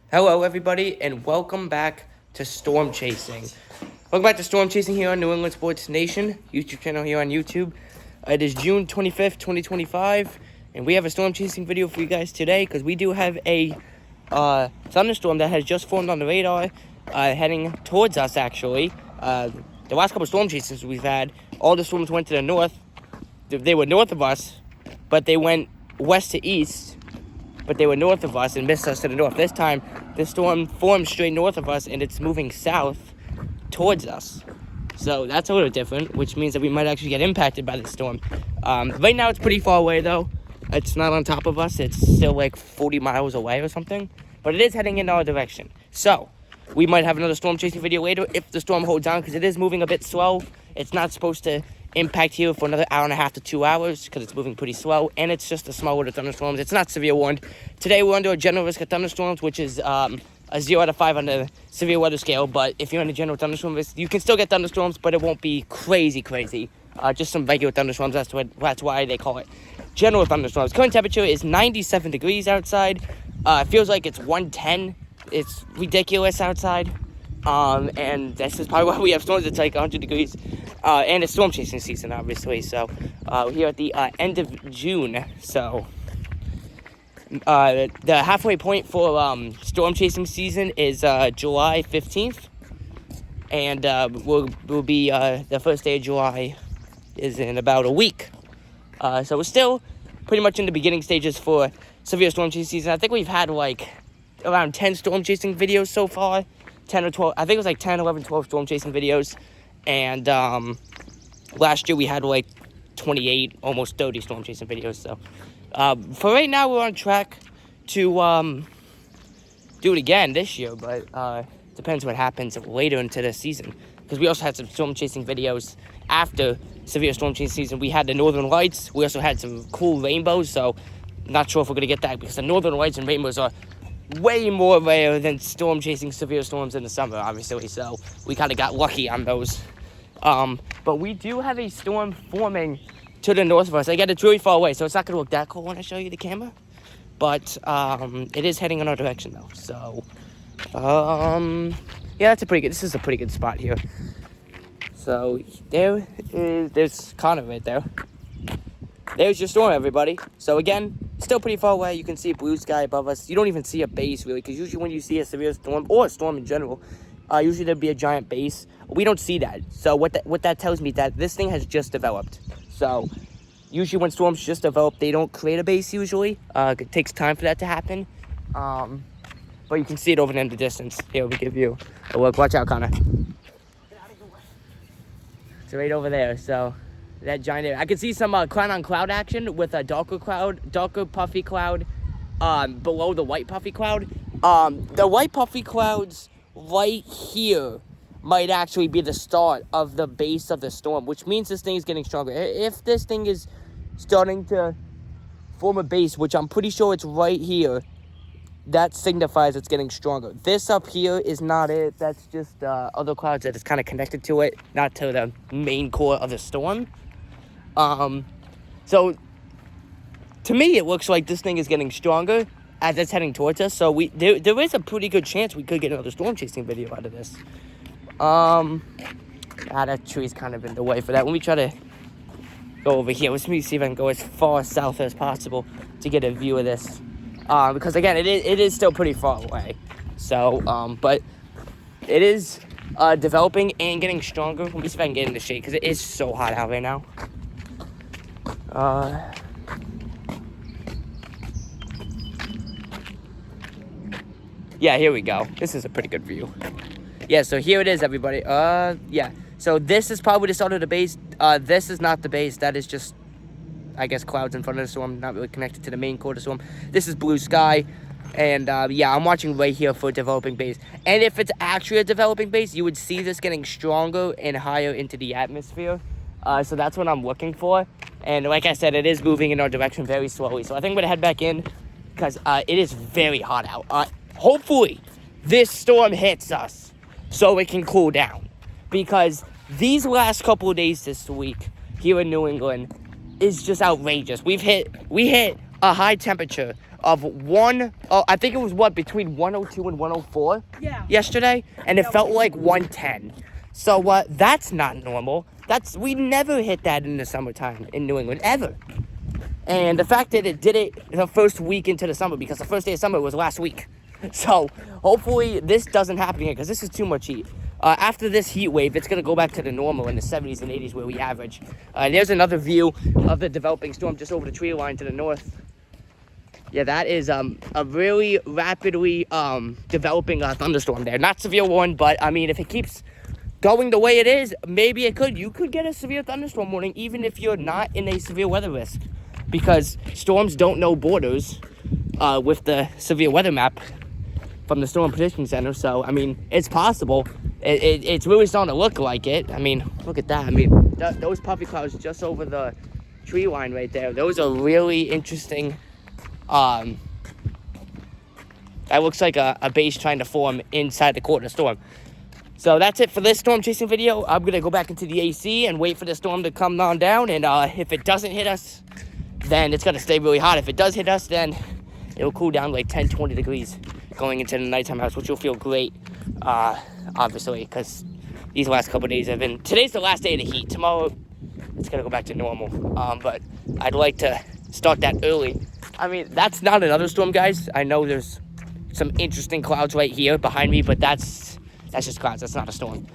Hello, everybody, and welcome back to Storm Chasing. Welcome back to Storm Chasing here on New England Sports Nation, YouTube channel here on YouTube. It is June 25th, 2025, and we have a Storm Chasing video for you guys today because we do have a thunderstorm that has just formed on the radar, heading towards us, actually. The last couple of storm chasings we've had, all the storms went to the north. They were north of us, but they went west to east. But they were north of us and missed us to the north. This time, the storm formed straight north of us, and it's moving south towards us. So that's a little different, which means that we might actually get impacted by the storm. Right now, it's pretty far away, though. It's not on top of us. It's still like 40 miles away or something. But it is heading in our direction. So we might have another storm chasing video later if the storm holds on, because it is moving a bit slow. It's not supposed to impact here for another hour and a half to 2 hours because it's moving pretty slow, and it's just a small little thunderstorms. It's not severe warned. Today we're under a general risk of thunderstorms, which is a 0 out of 5 on the severe weather scale. But if you're in a general thunderstorm risk, you can still get thunderstorms, but it won't be crazy. Just some regular thunderstorms. That's why they call it general thunderstorms. Current temperature is 97 degrees outside. It feels like it's 110. It's ridiculous outside. And this is probably why we have storms. It's like 100 degrees. And it's storm chasing season, obviously. So, we're here at the end of June. So, the halfway point for storm chasing season is July 15th. And will be the first day of July is in about a week. So, we're still pretty much in the beginning stages for severe storm chasing season. I think we've had like around 10 storm chasing videos so far. 10 or 12, I think it was like 10, 11, 12 storm chasing videos. And last year we had like 28, almost 30 storm chasing videos. So for right now, we're on track to do it again this year. But depends what happens later into the season. Because we also had some storm chasing videos after severe storm chasing season. We had the Northern Lights. We also had some cool rainbows. So not sure if we're going to get that, because the Northern Lights and rainbows are way more rare than storm chasing severe storms in the summer, obviously. So we kind of got lucky on those. But we do have a storm forming to the north of us. Again, it's really far away, so it's not going to look that cool when I show you the camera. But it is heading in our direction, though. So, yeah, this is a pretty good spot here. So there's Connor right there. There's your storm, everybody. So again, still pretty far away. You can see a blue sky above us. You don't even see a base, really, because usually when you see a severe storm, or a storm in general, usually there'd be a giant base. We don't see that. So what that tells me is that this thing has just developed. So usually when storms just develop, they don't create a base usually. It takes time for that to happen. But you can see it over in the distance. Here, we give you a look. Watch out, Connor. It's right over there, so that giant area. I can see some cloud on cloud action with a darker puffy cloud below the white puffy cloud. The white puffy clouds right here might actually be the start of the base of the storm, which means this thing is getting stronger. If this thing is starting to form a base, which I'm pretty sure it's right here, that signifies it's getting stronger. This up here is not it. That's just other clouds that is kind of connected to it, not to the main core of the storm. So to me, it looks like this thing is getting stronger as it's heading towards us. So there is a pretty good chance we could get another storm chasing video out of this. That tree's kind of in the way for that. Let me try to go over here. Let me see if I can go as far south as possible to get a view of this. Because again, it is still pretty far away. So, but it is developing and getting stronger. Let me see if I can get in the shade, because it is so hot out right now. Yeah, here we go. This is a pretty good view. Yeah, so here it is, everybody. Yeah. So this is probably the start of the base. This is not the base. That is just, I guess, clouds in front of the storm, not really connected to the main core of the storm. This is blue sky. And, yeah, I'm watching right here for a developing base. And if it's actually a developing base, you would see this getting stronger and higher into the atmosphere. So that's what I'm looking for. And like I said, it is moving in our direction very slowly. So I think I'm going to head back in because it is very hot out. Hopefully, this storm hits us so it can cool down. Because these last couple of days this week here in New England is just outrageous. We hit a high temperature of I think it was between 102 and 104 yesterday, and it felt like 110. So that's not normal. We never hit that in the summertime in New England, ever. And the fact that it did it the first week into the summer, because the first day of summer was last week. So hopefully this doesn't happen here, because this is too much heat. After this heat wave, it's going to go back to the normal in the 70s and 80s where we average. There's another view of the developing storm just over the tree line to the north. Yeah, that is a really rapidly developing thunderstorm there. Not severe one, but I mean, if it keeps going the way it is, maybe you could get a severe thunderstorm warning even if you're not in a severe weather risk, because storms don't know borders with the severe weather map from the Storm Prediction Center. So I mean, it's possible. It's really starting to look like it. I mean, look at that. I mean, those puffy clouds just over the tree line right there, those are really interesting. That looks like a base trying to form inside the core of the storm. So that's it for this storm chasing video. I'm going to go back into the AC and wait for the storm to come on down. And if it doesn't hit us, then it's going to stay really hot. If it does hit us, then it'll cool down like 10, 20 degrees going into the nighttime house, which will feel great, obviously, because these last couple of days have been... Today's the last day of the heat. Tomorrow, it's going to go back to normal. But I'd like to start that early. I mean, that's not another storm, guys. I know there's some interesting clouds right here behind me, but that's just clouds. That's not a storm.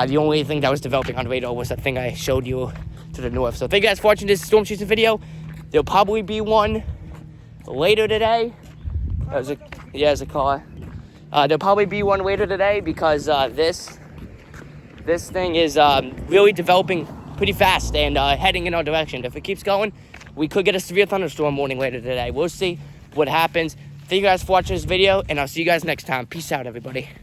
The only thing that was developing on radar was that thing I showed you to the north. So thank you guys for watching this storm chasing video. There'll probably be one later today. There's a car. There'll probably be one later today because this thing is really developing pretty fast and heading in our direction. If it keeps going, we could get a severe thunderstorm warning later today. We'll see what happens. Thank you guys for watching this video, and I'll see you guys next time. Peace out, everybody.